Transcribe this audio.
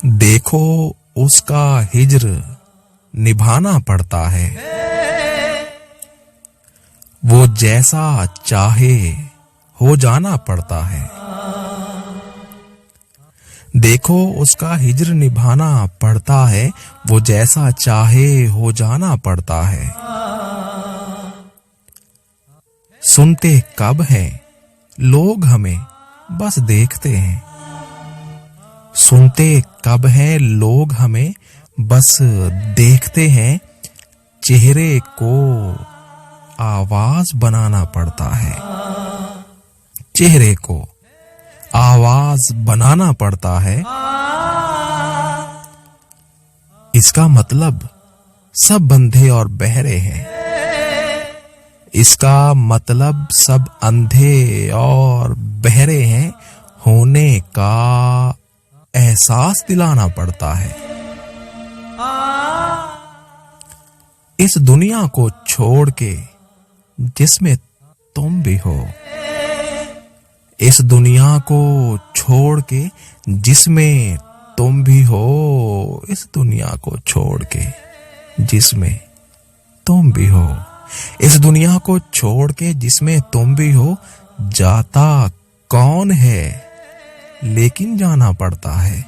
देखो उसका हिज्र निभाना पड़ता है, वो जैसा चाहे हो जाना पड़ता है। देखो उसका हिज्र निभाना पड़ता है, वो जैसा चाहे हो जाना पड़ता है। सुनते कब हैं लोग हमें बस देखते हैं, सुनते कब हैं लोग हमें बस देखते हैं। चेहरे को आवाज बनाना पड़ता है, चेहरे को आवाज बनाना पड़ता है। इसका मतलब सब अंधे और बहरे हैं, इसका मतलब सब अंधे और बहरे हैं। होने का एहसास दिलाना पड़ता है। इस दुनिया को छोड़ के जिसमें तुम भी हो, इस दुनिया को छोड़ के जिसमें तुम भी हो, इस दुनिया को छोड़ के जिसमें तुम भी हो, इस दुनिया को छोड़ के जिसमें तुम भी हो। जाता कौन है लेकिन जाना पड़ता है।